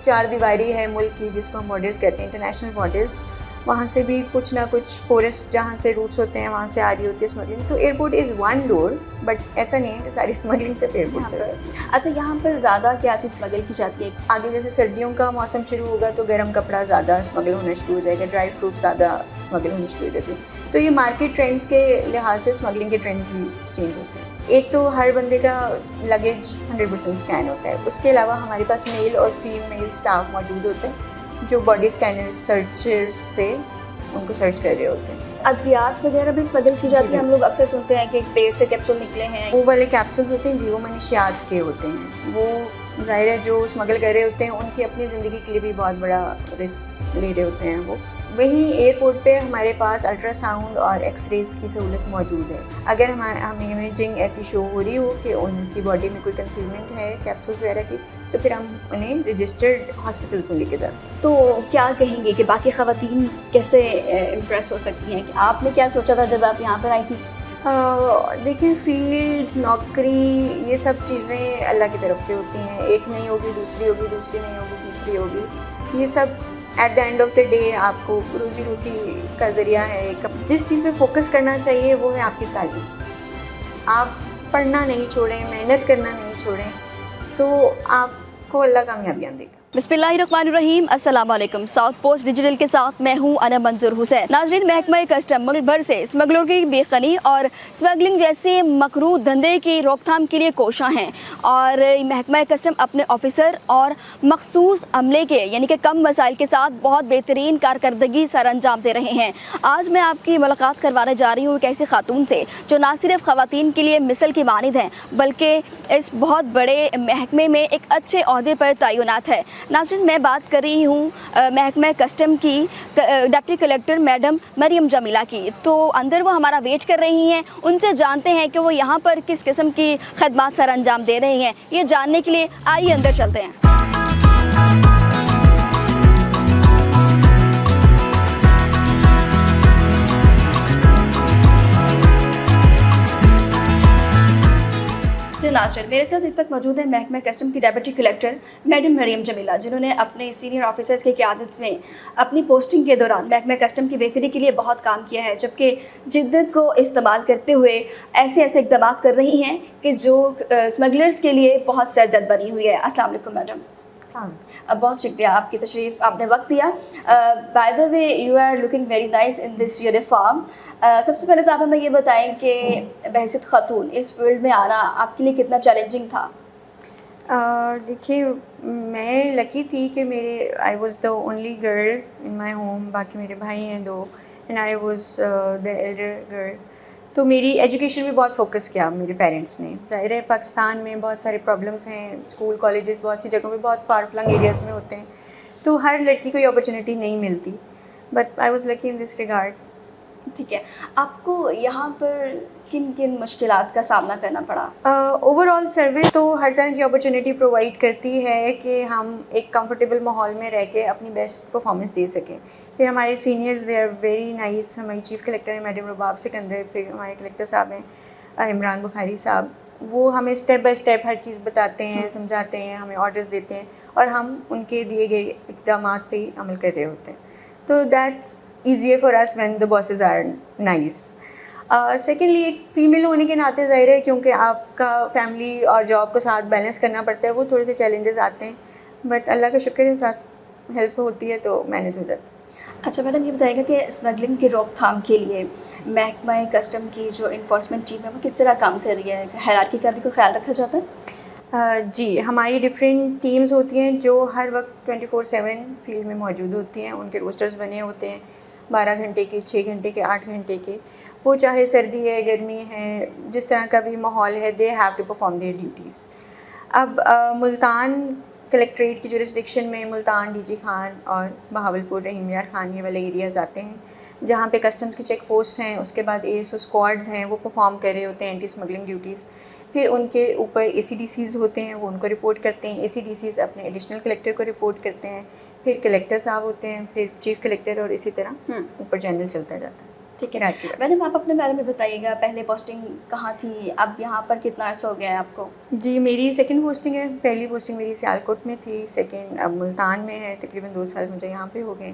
چار دیواری ہے ملک کی جس کو ہم بارڈرز کہتے ہیں، انٹرنیشنل بارڈرز، وہاں سے بھی کچھ نہ کچھ پورسٹ جہاں سے روٹس ہوتے ہیں وہاں سے آ رہی ہوتی ہے اسمگلنگ. تو airport is one door, but ایسا نہیں ہے کہ ساری اسمگلنگ صرف ایئرپورٹ سے ہوتی ہے. اچھا، یہاں پر زیادہ کیا چیز اسمگل کی جاتی ہے؟ آگے جیسے سردیوں کا موسم شروع ہوگا تو گرم کپڑا زیادہ اسمگل ہونا شروع ہو جائے گا، ڈرائی فروٹ زیادہ اسمگل ہونے شروع ہو جاتے ہیں. تو یہ مارکیٹ ٹرینڈس کے لحاظ سے اسمگلنگ کے ٹرینڈس بھی چینج ہوتے ہیں. ایک تو ہر بندے کا لگیج 100% اسکین ہوتا ہے، اس کے علاوہ ہمارے پاس میل اور فیمیل اسٹاف موجود ہوتے ہیں جو باڈی اسکینر سرچرز سے ان کو سرچ کر رہے ہوتے ہیں. ادویات وغیرہ بھی اسمگل کی جاتی ہے؟ ہم لوگ اکثر سنتے ہیں کہ ایک پیٹ سے کیپسول نکلے ہیں. وہ والے کیپسولز ہوتے ہیں جی، وہ منشیات کے ہوتے ہیں. وہ ظاہر ہے جو اسمگل کر رہے ہوتے ہیں ان کی اپنی زندگی کے لیے بھی بہت بڑا رسک لے رہے ہوتے ہیں وہ. وہیں ایئرپورٹ پہ ہمارے پاس الٹرا ساؤنڈ اور ایکس ریز کی سہولت موجود ہے. اگر ہمیں امیجنگ ایسی شو ہو رہی ہو کہ ان کی باڈی میں کوئی کنسیلمنٹ ہے کیپسولز وغیرہ کی، تو پھر ہم انہیں رجسٹرڈ ہاسپٹلس میں لے کے جاتے ہیں. تو کیا کہیں گے کہ باقی خواتین کیسے امپریس ہو سکتی ہیں؟ کہ آپ نے کیا سوچا تھا جب آپ یہاں پر آئی تھی؟ دیکھیں، فیلڈ، نوکری، یہ سب چیزیں اللہ کی طرف سے ہوتی ہیں. ایک نہیں ہوگی دوسری ہوگی، دوسری نہیں ہوگی تیسری ہوگی. یہ سب at the end of the day آپ کو روزی روٹی کا ذریعہ ہے. جس چیز پہ فوکس کرنا چاہیے وہ ہے آپ کی تعلیم. آپ پڑھنا نہیں چھوڑیں، محنت کرنا نہیں چھوڑیں، تو آپ کو اللہ کامیابیاں دے گا. بسم اللہ الرحمن الرحیم. السلام علیکم. ساؤتھ پوسٹ ڈیجیٹل کے ساتھ میں ہوں انا منظور حسین. ناظرین، محکمہ کسٹم ملک بھر سے اسمگلر کی بے خنی اور اسمگلنگ جیسے مکروہ دھندے کی روک تھام کے لیے کوشاں ہیں، اور محکمہ کسٹم اپنے آفیسر اور مخصوص عملے کے یعنی کہ کم وسائل کے ساتھ بہت بہترین کارکردگی سر انجام دے رہے ہیں. آج میں آپ کی ملاقات کروانے جا رہی ہوں ایک ایسی خاتون سے جو نہ صرف خواتین کے لیے مثل کی مانند ہیں بلکہ اس بہت بڑے محکمے میں ایک اچھے عہدے پر تعینات ہے. ناظرین، میں بات کر رہی ہوں محکمہ کسٹم کی ڈپٹی کلیکٹر میڈم مریم جمیلہ کی. تو اندر وہ ہمارا ویٹ کر رہی ہیں، ان سے جانتے ہیں کہ وہ یہاں پر کس قسم کی خدمات سر انجام دے رہی ہیں. یہ جاننے کے لیے آئیے اندر چلتے ہیں. ناظرین، میرے ساتھ اس وقت موجود ہیں محکمہ کسٹم کی ڈپٹی کلیکٹر میڈم مریم جمیلہ، جنہوں نے اپنے سینئر آفیسرز کی قیادت میں اپنی پوسٹنگ کے دوران محکمہ کسٹم کی بہتری کے لیے بہت کام کیا ہے، جبکہ جدت کو استعمال کرتے ہوئے ایسے اقدامات کر رہی ہیں کہ جو اسمگلرز کے لیے بہت سردرد بنی ہوئی ہے. السلام علیکم میڈم. بہت شکریہ آپ کی تشریف، آپ نے وقت دیا. By the way, you are looking very nice in this uniform. سب سے پہلے تو آپ ہمیں یہ بتائیں کہ بحیثیت خاتون اس فیلڈ میں آنا آپ کے لیے کتنا چیلنجنگ تھا؟ دیکھیے، میں لکی تھی کہ I was the only girl in my home. باقی میرے بھائی ہیں 2 and I was the elder girl. تو میری ایجوکیشن بھی بہت فوکس کیا میرے پیرنٹس نے. ظاہر ہے پاکستان میں بہت سارے پرابلمس ہیں، اسکول کالجز بہت سی جگہوں پہ بہت فار فلنگ ایریاز میں ہوتے ہیں، تو ہر لڑکی کو یہ اپرچونیٹی نہیں ملتی. But I was lucky in this regard. ٹھیک ہے، آپ کو یہاں پر کن کن مشکلات کا سامنا کرنا پڑا؟ اوور آل سروس تو ہر طرح کی اپرچونیٹی پرووائڈ کرتی ہے کہ ہم ایک کمفرٹیبل ماحول میں رہ کے اپنی بیسٹ پرفارمنس دے سکیں. پھر ہمارے seniors they are very nice. ہماری چیف کلیکٹر ہیں میڈم رباب سکندر، پھر ہمارے کلیکٹر صاحب ہیں عمران بخاری صاحب. وہ ہمیں اسٹیپ بائی اسٹیپ ہر چیز بتاتے ہیں، سمجھاتے ہیں، ہمیں آرڈرز دیتے ہیں اور ہم ان کے دیے گئے اقدامات پہ ہی عمل کر رہے ہوتے ہیں. تو that's easier for us when the bosses are nice. Secondly, ایک فیمیل ہونے کے ناطے ظاہر ہے کیونکہ آپ کا فیملی اور جاب کو ساتھ بیلنس کرنا پڑتا ہے، وہ تھوڑے سے چیلنجز آتے ہیں، بٹ اللہ کا شکر ہے ساتھ ہیلپ ہوتی ہے تو مینیج ہو جاتا ہے. اچھا میڈم، یہ بتائیے گا کہ اسمگلنگ کی روک تھام کے لیے محکمہ کسٹم کی جو انفورسمنٹ ٹیم ہے وہ کس طرح کام کر رہی ہے؟ ہیرارکی کا بھی کوئی خیال رکھا جاتا ہے؟ جی، ہماری ڈفرینٹ ٹیمز ہوتی ہیں جو ہر وقت 24/7 فیلڈ میں موجود ہوتی ہیں. ان کے روسٹرز بنے ہوتے ہیں 12 گھنٹے کے، 6 گھنٹے کے، 8 گھنٹے کے. وہ چاہے سردی ہے، گرمی ہے، جس طرح کا بھی ماحول ہے، they have to perform their duties. اب ملتان کلیکٹریٹ کی جورسڈکشن میں ملتان، ڈی جی خان اور بہاولپور رحیم یار خان یہ والے ایریاز آتے ہیں جہاں پہ کسٹمز کی چیک پوسٹ ہیں. اس کے بعد اے ایس او اسکواڈز ہیں، وہ پرفارم کر رہے ہوتے ہیں اینٹی اسمگلنگ ڈیوٹیز. پھر ان کے اوپر اے سی ڈی سیز ہوتے ہیں، وہ ان کو رپورٹ کرتے ہیں. اے سی ڈی سیز اپنے ایڈیشنل کلیکٹر کو رپورٹ کرتے ہیں. پھر کلیکٹر صاحب ہوتے ہیں، پھر چیف کلیکٹر، اور اسی طرح اوپر جنرل چلتا جاتا ہے. ٹھیک ہے. رات کے وقت. میڈم آپ اپنے بارے میں بتائیے گا, پہلے پوسٹنگ کہاں تھی, اب یہاں پر کتنا عرصہ ہو گیا ہے آپ کو؟ جی میری سیکنڈ پوسٹنگ ہے. پہلی پوسٹنگ میری سیالکوٹ میں تھی, سیکنڈ اب ملتان میں ہے. تقریباً 2 سال مجھے یہاں پہ ہو گئے.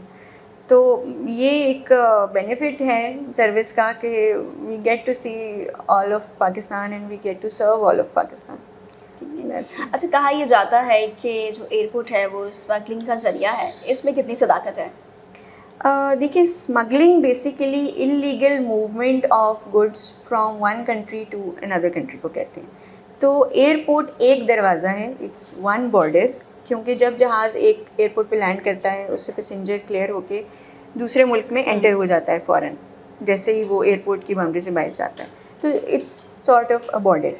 تو یہ ایک بینیفٹ ہے سروس کا کہ we get to see all of Pakistan and we get to serve all of Pakistan. اچھا, کہا یہ جاتا ہے کہ جو ایئرپورٹ ہے وہ اسمگلنگ کا ذریعہ ہے, اس میں کتنی صداقت ہے؟ دیکھیے smuggling basically illegal movement of goods from one country to اندر کنٹری کو کہتے ہیں. تو ایئرپورٹ ایک دروازہ ہے, اٹس ون بارڈر, کیونکہ جب جہاز ایک ایئرپورٹ پہ لینڈ کرتا ہے اس سے پیسنجر کلیئر ہو کے دوسرے ملک میں انٹر ہو جاتا ہے فوراً, جیسے ہی وہ ایئرپورٹ کی باؤنڈری سے باہر جاتا ہے. تو it's sort of a border.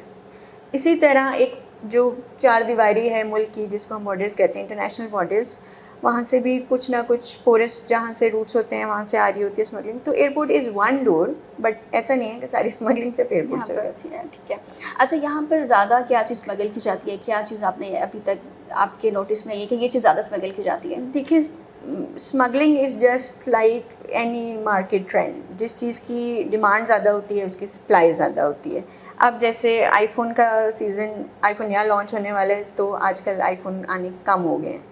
اسی طرح ایک جو 4 دیواری ہے ملک کی جس کو ہم بارڈرز کہتے ہیں, انٹرنیشنل بارڈرز, وہاں سے بھی کچھ نہ کچھ پورسٹ جہاں سے روٹس ہوتے ہیں وہاں سے آ رہی ہوتی ہے اسمگلنگ. تو airport is one door, but ایسا نہیں ہے کہ ساری اسمگلنگ صرف ایئرپورٹ سے ہوتی ہے. ٹھیک ہے. اچھا, یہاں پر زیادہ کیا چیز اسمگل کی جاتی ہے؟ کیا چیز آپ نے ابھی تک آپ کے نوٹس میں یہ کہ یہ چیز زیادہ اسمگل کی جاتی ہے؟ دیکھیے smuggling is just like any market trend. جس چیز کی ڈیمانڈ زیادہ ہوتی ہے اس کی سپلائی زیادہ ہوتی ہے. اب جیسے آئی فون کا سیزن, آئی فون نیا لانچ ہونے والا ہے, تو آج کل آئی فون آنے کم ہو گئے ہیں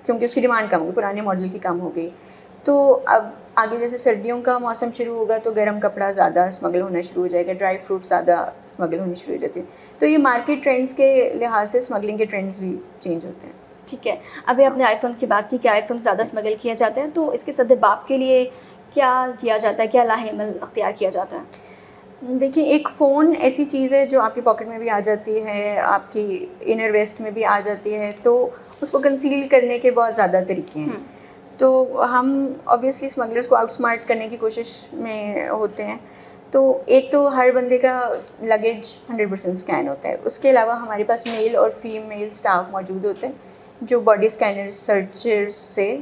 کیونکہ اس کی ڈیمانڈ کم ہو گئی, پرانے ماڈل کی کم ہو گئی. تو اب آگے جیسے سردیوں کا موسم شروع ہوگا تو گرم کپڑا زیادہ اسمگل ہونا شروع ہو جائے گا, ڈرائی فروٹ زیادہ اسمگل ہونی شروع ہو جاتی ہے. تو یہ مارکیٹ ٹرینڈس کے لحاظ سے اسمگلنگ کے ٹرینڈس بھی چینج ہوتے ہیں. ٹھیک ہے. ابھی آپ نے آئی فون کی بات کی کہ آئی فون زیادہ اسمگل کیا جاتے ہیں, تو اس کے سد باب کے لیے کیا کیا جاتا ہے, کیا لاہ عمل اختیار کیا جاتا ہے؟ دیکھیں ایک فون ایسی چیز ہے جو آپ کی پاکٹ میں بھی آ جاتی ہے, آپ کی انر ویسٹ میں بھی آ جاتی ہے, تو اس کو کنسیل کرنے کے بہت زیادہ طریقے ہیں. تو ہم آبویسلی اسمگلرس کو آؤٹ اسمارٹ کرنے کی کوشش میں ہوتے ہیں. تو ایک تو ہر بندے کا لگیج 100% اسکین ہوتا ہے. اس کے علاوہ ہمارے پاس میل اور فیمیل اسٹاف موجود ہوتے ہیں جو باڈی اسکینر سرچرز سے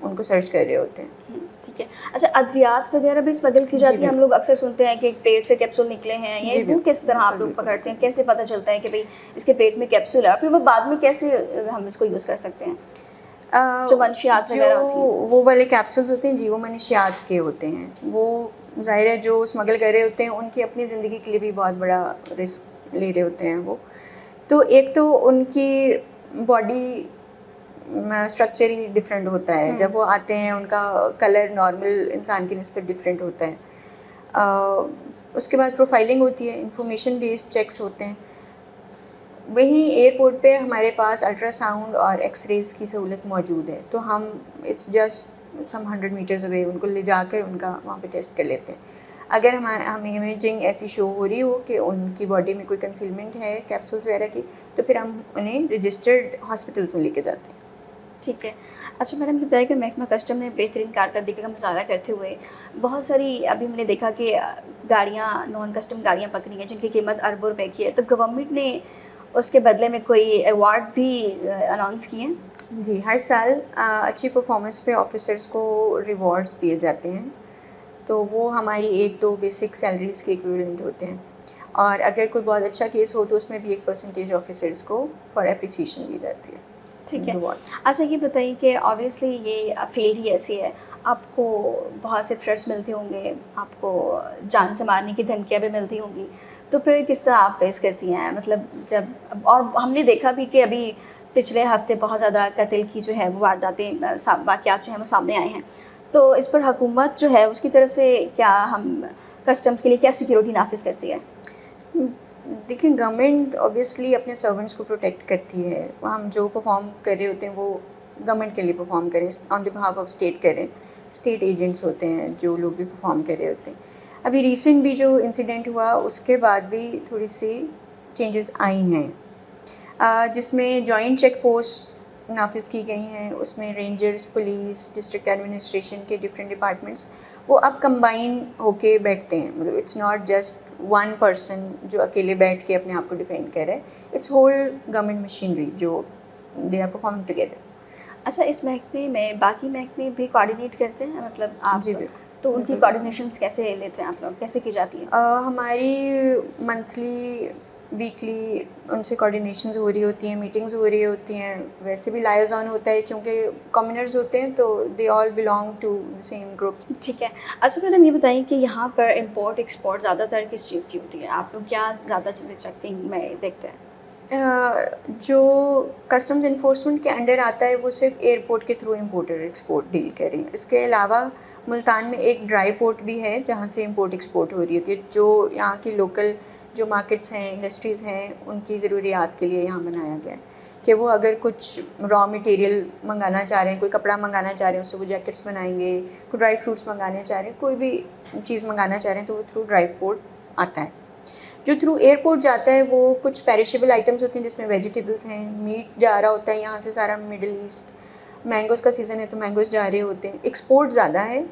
ان کو سرچ کر رہے ہوتے ہیں. ٹھیک ہے. اچھا, ادویات وغیرہ بھی اسمگل کی جاتی ہیں؟ ہم لوگ اکثر سنتے ہیں کہ ایک پیٹ سے کیپسول نکلے ہیں, یہ وہ کس طرح آپ لوگ پکڑتے ہیں؟ کیسے پتہ چلتا ہے کہ بھئی اس کے پیٹ میں کیپسول ہے, اور پھر وہ بعد میں کیسے ہم اس کو یوز کر سکتے ہیں؟ جو منشیات وغیرہ ہوتی ہیں وہ والے کیپسولز ہوتے ہیں جی, وہ منشیات کے ہوتے ہیں. وہ ظاہر ہے جو اسمگل کر رہے ہوتے ہیں ان کی اپنی زندگی کے لیے بھی بہت بڑا رسک لے رہے ہوتے ہیں وہ. تو ایک تو ان کی باڈی اسٹرکچر ہی ڈفرینٹ ہوتا ہے. جب وہ آتے ہیں ان کا کلر نارمل انسان کی نسبت ڈفرینٹ ہوتا ہے. اس کے بعد پروفائلنگ ہوتی ہے, انفارمیشن بیسڈ چیکس ہوتے ہیں. وہیں ایئرپورٹ پہ ہمارے پاس الٹرا ساؤنڈ اور ایکس ریز کی سہولت موجود ہے. تو ہم اٹس جسٹ سم 100 میٹرز اوے ان کو لے جا کر ان کا وہاں پہ ٹیسٹ کر لیتے ہیں. اگر ہمیں امیجنگ ایسی شو ہو رہی ہو کہ ان کی باڈی میں کوئی کنسیلمنٹ ہے کیپسولز وغیرہ کی, تو پھر ہم انہیں رجسٹرڈ ہاسپٹلس میں لے کے جاتے ہیں. ٹھیک ہے. اچھا, میں نے بتایا کہ محکمہ کسٹم نے بہترین کارکردگی کا مظاہرہ کرتے ہوئے بہت ساری, ابھی ہم نے دیکھا کہ گاڑیاں, نان کسٹم گاڑیاں پکڑی ہیں جن کی قیمت اربوں روپے کی ہے, تو گورنمنٹ نے اس کے بدلے میں کوئی ایوارڈ بھی اناؤنس کیے ہیں؟ جی, ہر سال اچھی پرفارمنس پہ آفیسرس کو ریوارڈس دیے جاتے ہیں. تو وہ ہماری 1-2 بیسک سیلریز کے ایکویولنٹ ہوتے ہیں. اور اگر کوئی بہت اچھا کیس ہو تو اس میں بھی 1% آفیسرس کو فار اپریسیشن دی جاتی ہے. ٹھیک ہے. اچھا, یہ بتائیے کہ آبویسلی یہ فیلڈ ہی ایسی ہے, آپ کو بہت سے تھریٹس ملتے ہوں گے, آپ کو جان سے مارنے کی دھمکیاں بھی ملتی ہوں گی, تو پھر کس طرح آپ فیس کرتی ہیں؟ مطلب جب, اور ہم نے دیکھا بھی کہ ابھی پچھلے ہفتے بہت زیادہ قتل کی جو ہے وہ وارداتیں, واقعات جو ہیں وہ سامنے آئے ہیں, تو اس پر حکومت جو ہے اس کی طرف سے کیا ہم کسٹمز کے لیے کیا سیکیورٹی نافذ کرتی ہے؟ دیکھیں گورنمنٹ اوبیسلی اپنے سرونٹس کو پروٹیکٹ کرتی ہے. ہم جو پرفارم کر رہے ہوتے ہیں وہ گورنمنٹ کے لیے پرفارم کریں, آن دی بہاف آف اسٹیٹ کریں. اسٹیٹ ایجنٹس ہوتے ہیں جو لوگ بھی پرفارم کر رہے ہوتے ہیں. ابھی ریسنٹ بھی جو انسیڈنٹ ہوا اس کے بعد بھی تھوڑی سی چینجز آئی ہیں, جس میں جوائنٹ چیک پوسٹ نافذ کی گئی ہیں. اس میں رینجرز, پولیس, ڈسٹرکٹ ایڈمنسٹریشن کے ڈفرینٹ ڈپارٹمنٹس وہ اب کمبائن ہو کے بیٹھتے ہیں. مطلب it's not just one person جو اکیلے بیٹھ کے اپنے آپ کو ڈیفینڈ کرے, اٹس ہول گورنمنٹ مشینری جو دے آر پرفارمنگ ٹوگیدر. اچھا, اس محکمے میں باقی محکمے بھی کوآرڈینیٹ کرتے ہیں, مطلب آپ؟ جی بالکل. تو ان کی کوآرڈینیشنس کیسے لیتے ہیں آپ لوگ, کیسے کی جاتی ہے؟ ہماری منتھلی ویکلی ان سے کوآرڈینیشنز ہو رہی ہوتی ہیں, میٹنگز ہو رہی ہوتی ہیں. ویسے بھی لائزون ہوتا ہے کیونکہ کامنرز ہوتے ہیں تو they all belong to the same group. ٹھیک ہے. اچھا میڈم یہ بتائیں کہ یہاں پر امپورٹ ایکسپورٹ زیادہ تر کس چیز کی ہوتی ہے؟ آپ لوگ کیا زیادہ چیزیں چیکنگ میں دیکھتے ہیں؟ جو کسٹمز انفورسمنٹ کے انڈر آتا ہے وہ صرف ایئرپورٹ کے تھرو امپورٹر ایکسپورٹ ڈیل کریں. اس کے علاوہ ملتان میں ایک ڈرائی پورٹ بھی ہے جہاں سے امپورٹ ایکسپورٹ ہو رہی ہوتی ہے, جو یہاں کی لوکل جو مارکیٹس ہیں, انڈسٹریز ہیں, ان کی ضروریات کے لیے یہاں بنایا گیا ہے کہ وہ اگر کچھ را مٹیریل منگانا چاہ رہے ہیں, کوئی کپڑا منگانا چاہ رہے ہیں, اس سے وہ جیکٹس بنائیں گے, کوئی ڈرائی فروٹس منگانے چاہ رہے ہیں, کوئی بھی چیز منگانا چاہ رہے ہیں تو وہ تھرو ڈرائی پورٹ آتا ہے. جو تھرو ایئرپورٹ جاتا ہے وہ کچھ پیریشیبل آئٹمس ہوتے ہیں جس میں ویجیٹیبلس ہیں, میٹ جا رہا ہوتا ہے یہاں سے سارا مڈل ایسٹ, مینگوز کا سیزن ہے تو مینگوز جا رہے ہوتے ہیں. ایکسپورٹ زیادہ ہے,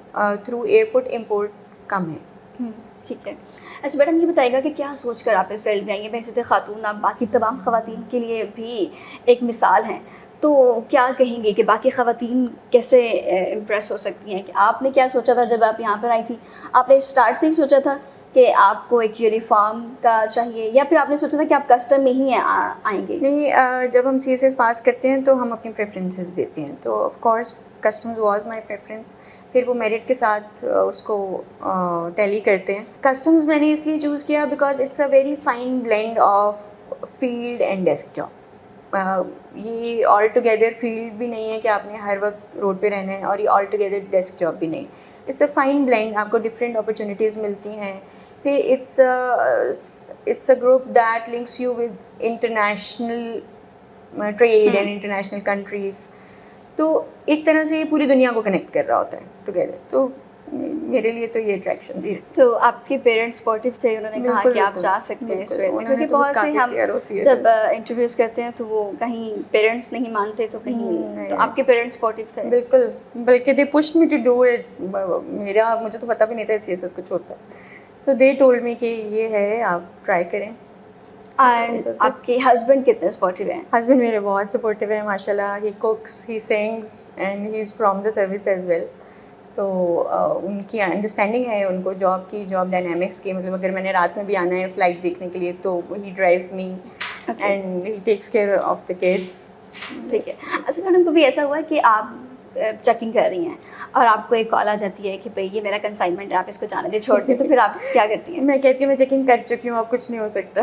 تھرو ایئرپورٹ امپورٹ کم ہے. ٹھیک ہے. اچھا میڈم یہ بتائیے گا کہ کیا سوچ کر آپ اس فیلڈ میں آئیں گے؟ ویسے تو خاتون آپ باقی تمام خواتین کے لیے بھی ایک مثال ہیں, تو کیا کہیں گے کہ باقی خواتین کیسے امپریس ہو سکتی ہیں؟ کہ آپ نے کیا سوچا تھا جب آپ یہاں پر آئی تھی؟ آپ نے اسٹارٹ سے ہی سوچا تھا کہ آپ کو ایک یونیفارم کا چاہیے, یا پھر آپ نے سوچا تھا کہ آپ کسٹم میں ہی آئیں گے؟ نہیں, جب ہم سی ایس ایس پاس کرتے ہیں تو ہم اپنی پریفرنسز دیتے ہیں, تو of course customs was my preference. پھر وہ میرٹ کے ساتھ اس کو ٹیلی کرتے ہیں. کسٹمز میں نے اس لیے چوز کیا because it's a very fine blend of field and desk job. یہ آل ٹوگیدر فیلڈ بھی نہیں ہے کہ آپ نے ہر وقت روڈ پہ رہنا ہے, اور یہ آل ٹوگیدر ڈیسک جاب بھی نہیں. اٹس اے فائن بلینڈ, آپ کو ڈفرینٹ اپرچونیٹیز ملتی ہیں. پھر it's a group that links you with international trade and international countries. تو ایک طرح سے یہ پوری دنیا کو کنیکٹ کر رہا ہوتا ہے ٹوگیدر. تو میرے لیے تو یہ اٹریکشن تھی. تو آپ کے پیرنٹس سپورٹیو تھے, انہوں نے کہا کہ آپ جا سکتے ہیں اس فیلڈ میں؟ کیونکہ بہت سے ہم جب انٹرویوز کرتے ہیں تو وہ کہیں پیرنٹس نہیں مانتے تو کہیں, تو آپ کے پیرنٹس سپورٹیو تھے؟ بالکل, بلکہ they pushed me to do it. مجھے تو پتہ بھی نہیں تھا سی ایس ایس کچھ ہوتا ہے, سو دے ٹولڈ می کہ یہ ہے, آپ ٹرائی کریں. اینڈ آپ کے ہسبینڈ کتنے سپورٹیو ہیں؟ ہسبینڈ میرے بہت سپورٹیو ہیں ماشاء اللہ. He cooks, he sings and he is from the service as well. تو ان کی انڈرسٹینڈنگ ہے ان کو جاب کی, جاب ڈائنامکس کی. مطلب اگر میں نے رات میں بھی آنا ہے فلائٹ دیکھنے کے لیے تو he drives me and he takes care of the kids. ٹھیک ہے. اچھا میڈم کبھی ایسا ہوا ہے کہ آپ چیکنگ کر رہی ہیں اور آپ کو ایک کال آ جاتی ہے کہ بھائی یہ میرا کنسائنمنٹ ہے, آپ اس کو جانے دیں, چھوڑ دیں, تو پھر آپ کیا کرتی ہیں؟ میں کہتی ہوں میں چیکنگ کر چکی ہوں, اب کچھ نہیں ہو سکتا.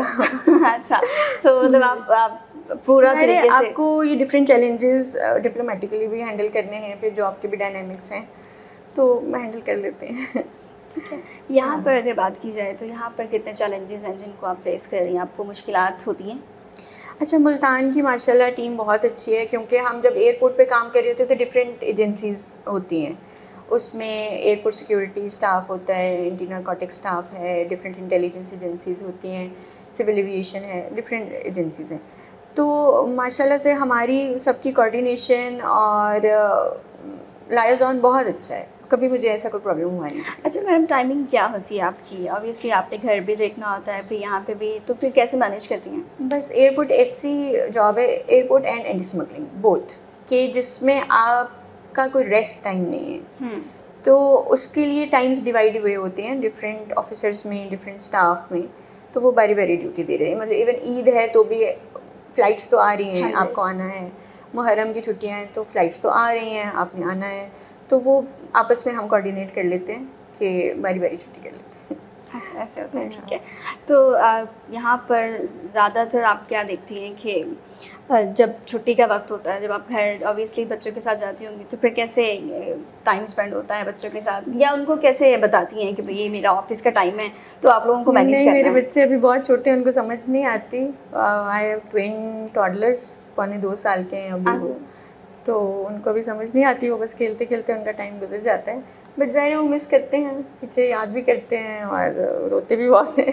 اچھا, تو مطلب آپ پورا طریقے سے آپ کو یہ ڈفرینٹ چیلنجز ڈپلومیٹکلی بھی ہینڈل کرنے ہیں, پھر جاب کے بھی ڈائنامکس ہیں, تو میں ہینڈل کر لیتے ہیں. ٹھیک ہے. یہاں پر اگر بات کی جائے تو یہاں پر کتنے چیلنجز ہیں جن کو آپ فیس کر رہی ہیں, آپ کو مشکلات ہوتی ہیں؟ اچھا, ملتان کی ماشاء اللہ ٹیم بہت اچھی ہے, کیونکہ ہم جب ایئرپورٹ پہ کام کر رہے ہوتے ہیں تو ڈفرینٹ ایجنسیز ہوتی ہیں. اس میں ایئرپورٹ سیکورٹی اسٹاف ہوتا ہے, اینٹی نارکوٹک اسٹاف ہے, ڈفرینٹ انٹیلیجنس ایجنسیز ہوتی ہیں, سول ایویشن ہے, ڈفرینٹ ایجنسیز ہیں. تو ماشاء اللہ سے ہماری سب کی کوآرڈینیشن اور لائزون بہت اچھا ہے, کبھی مجھے ایسا کوئی پرابلم ہوا نہیں. اچھا میڈم ٹائمنگ کیا ہوتی ہے آپ کی؟ آبویسلی آپ نے گھر بھی دیکھنا ہوتا ہے, پھر یہاں پہ بھی, تو پھر کیسے مینیج کرتی ہیں؟ بس ایئرپورٹ ایسی جاب ہے, airport and anti smuggling both, کہ جس میں آپ کا کوئی ریسٹ ٹائم نہیں ہے. تو اس کے لیے ٹائمز ڈیوائڈ ہوئے ہوتے ہیں ڈفرینٹ آفیسرس میں, ڈفرینٹ اسٹاف میں, تو وہ باری باری ڈیوٹی دے رہے ہیں. مطلب ایون عید ہے تو بھی فلائٹس تو آ رہی ہیں, آپ کو آنا ہے. محرم کی چھٹیاں ہیں تو فلائٹس تو آ رہی ہیں, آپ نے آنا ہے. تو وہ آپس میں ہم کوآرڈینیٹ کر لیتے ہیں کہ باری باری چھٹی کر لیتے ہیں. اچھا ایسے ہوتا ہے. ٹھیک ہے. تو یہاں پر زیادہ تر آپ کیا دیکھتی ہیں کہ جب چھٹی کا وقت ہوتا ہے, جب آپ گھر اوبیسلی بچوں کے ساتھ جاتی ہوں گی, تو پھر کیسے ٹائم اسپینڈ ہوتا ہے بچوں کے ساتھ, یا ان کو کیسے بتاتی ہیں کہ بھئی یہ میرا آفس کا ٹائم ہے تو آپ لوگوں کو مینیج کرنا ہے؟ میرے بچے ابھی بہت چھوٹے ہیں, ان کو سمجھ نہیں آتی. آئی ہیو ٹوین ٹاڈلرس, 2.25 سال کے ہیں ابھی وہ, تو ان کو بھی سمجھ نہیں آتی. وہ بس کھیلتے کھیلتے ان کا ٹائم گزر جاتا ہے. بٹ ظاہر ہے وہ مس کرتے ہیں, پیچھے یاد بھی کرتے ہیں اور روتے بھی بہت ہیں,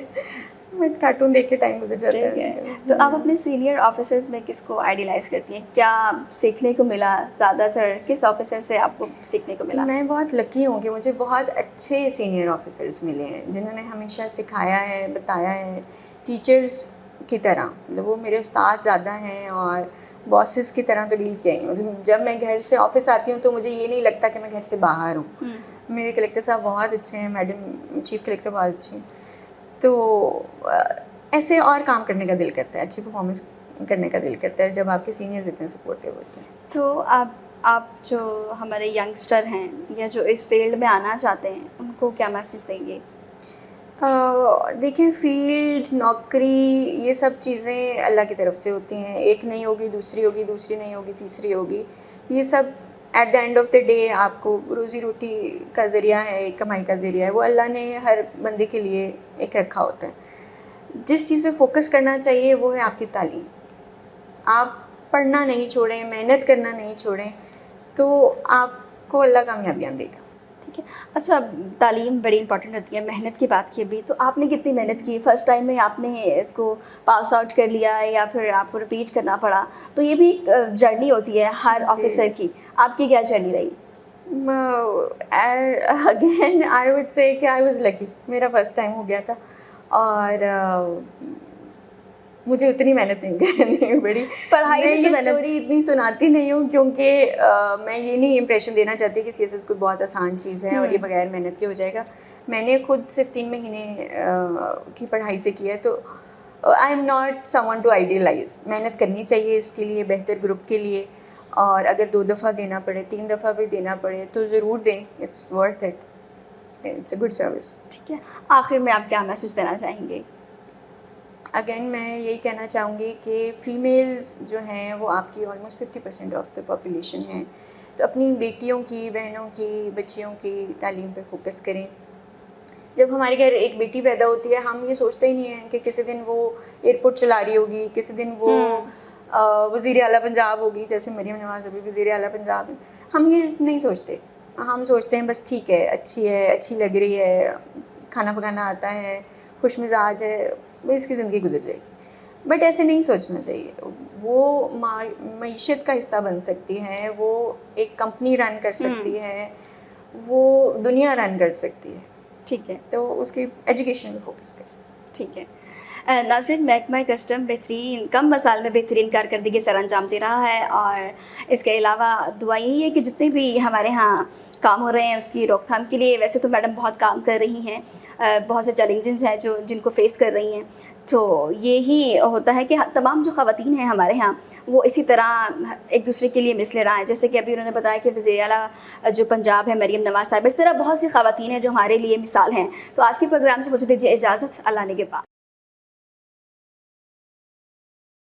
بٹ کارٹون دیکھ کے ٹائم گزر جاتا ہے. تو آپ اپنے سینئر آفیسرز میں کس کو آئیڈیلائز کرتی ہیں؟ کیا سیکھنے کو ملا زیادہ تر, کس آفیسر سے آپ کو سیکھنے کو ملا؟ میں بہت لکی ہوں کہ مجھے بہت اچھے سینئر آفیسرز ملے ہیں جنہوں نے ہمیشہ سکھایا ہے, بتایا ہے, ٹیچرز کی طرح. مطلب وہ میرے استاد زیادہ ہیں اور باسز کی طرح تو ڈیل کیا ہی. مطلب جب میں گھر سے آفس آتی ہوں تو مجھے یہ نہیں لگتا کہ میں گھر سے باہر ہوں. میرے کلیکٹر صاحب بہت اچھے ہیں, میڈم چیف کلیکٹر بہت اچھی ہیں. تو ایسے اور کام کرنے کا دل کرتا ہے, اچھی پرفارمنس کرنے کا دل کرتا ہے جب آپ کے سینئرز اتنے سپورٹیو ہوتے ہیں. تو آپ جو ہمارے ینگسٹر ہیں یا جو اس فیلڈ میں آنا چاہتے ہیں ان کو کیا میسیج دیں گے؟ دیکھیں, فیلڈ, نوکری, یہ سب چیزیں اللہ کی طرف سے ہوتی ہیں. ایک نہیں ہوگی دوسری ہوگی, دوسری نہیں ہوگی تیسری ہوگی. یہ سب at the end of the day آپ کو روزی روٹی کا ذریعہ ہے, ایک کمائی کا ذریعہ ہے. وہ اللہ نے ہر بندے کے لیے ایک رکھا ہوتا ہے. جس چیز پہ فوکس کرنا چاہیے وہ ہے آپ کی تعلیم. آپ پڑھنا نہیں چھوڑیں, محنت کرنا نہیں چھوڑیں, تو آپ کو اللہ کامیابیاں دے گا. ٹھیک ہے. اچھا, تعلیم بڑی امپورٹنٹ ہوتی ہے. محنت کی بات کی ابھی, تو آپ نے کتنی محنت کی؟ فرسٹ ٹائم میں آپ نے اس کو پاس آؤٹ کر لیا یا پھر آپ کو رپیٹ کرنا پڑا؟ تو یہ بھی جرنی ہوتی ہے ہر آفیسر کی. آپ کی کیا جرنی رہی؟ اگین آئی وڈ سے کہ آئی واز لکی. میرا فرسٹ ٹائم ہو گیا تھا اور مجھے اتنی محنت نہیں کرنی پڑی. پڑھائی میں کی یہ محنت اسٹوری اتنی سناتی نہیں ہوں کیونکہ میں یہ نہیں امپریشن دینا چاہتی کہ سی ایس ایس کوئی بہت آسان چیز ہے اور یہ بغیر محنت کے ہو جائے گا. میں نے خود صرف 3 مہینے کی پڑھائی سے کیا ہے, تو I am not someone to idealise. محنت کرنی چاہیے اس کے لیے, بہتر گروپ کے لیے, اور اگر 2 دفعہ دینا پڑے, 3 دفعہ بھی دینا پڑے تو ضرور دیں. It's worth it, it's a good service. ٹھیک ہے. آخر میں آپ کیا میسج دینا چاہیں گے؟ اگین میں یہی کہنا چاہوں گی کہ فیمیلز جو ہیں وہ آپ کی آلموسٹ 50% آف دا پاپولیشن ہیں. تو اپنی بیٹیوں کی, بہنوں کی, بچیوں کی تعلیم پہ فوکس کریں. جب ہمارے گھر ایک بیٹی پیدا ہوتی ہے ہم یہ سوچتے ہی نہیں ہیں کہ کسی دن وہ ایئرپورٹ چلا رہی ہوگی, کسی دن وہ وزیر اعلیٰ پنجاب ہوگی, جیسے مریم نواز ابھی وزیر اعلیٰ پنجاب ہے. ہم یہ نہیں سوچتے. ہم سوچتے ہیں بس ٹھیک ہے, اچھی لگ رہی ہے, کھانا پکانا آتا ہے, خوش مزاج ہے, اس کی زندگی گزر جائے گی. بٹ ایسے نہیں سوچنا چاہیے. وہ معیشت کا حصہ بن سکتی ہے, وہ ایک کمپنی رن کر سکتی ہے, وہ دنیا رن کر سکتی ہے. ٹھیک ہے. تو اس کی ایجوکیشن میں فوکس کریں. ٹھیک ہے. ناظرین, محکمہ کسٹم کم مسائل میں بہترین کارکردگی سر انجام دے رہا ہے, اور اس کے علاوہ دعا یہی ہے کہ جتنے بھی ہمارے ہاں کام ہو رہے ہیں اس کی روک تھام کے لیے. ویسے تو میڈم بہت کام کر رہی ہیں, بہت سے چیلنجز ہیں جن کو فیس کر رہی ہیں. تو یہی ہوتا ہے کہ تمام جو خواتین ہیں ہمارے ہاں وہ اسی طرح ایک دوسرے کے لیے مثل راہ ہیں. جیسے کہ ابھی انہوں نے بتایا کہ وزیر اعلیٰ جو پنجاب ہے مریم نواز صاحب, اس طرح بہت سی خواتین ہیں جو ہمارے لیے مثال ہیں. تو آج کے پروگرام سے مجھے دیجیے اجازت. اللہ نے کے پاس.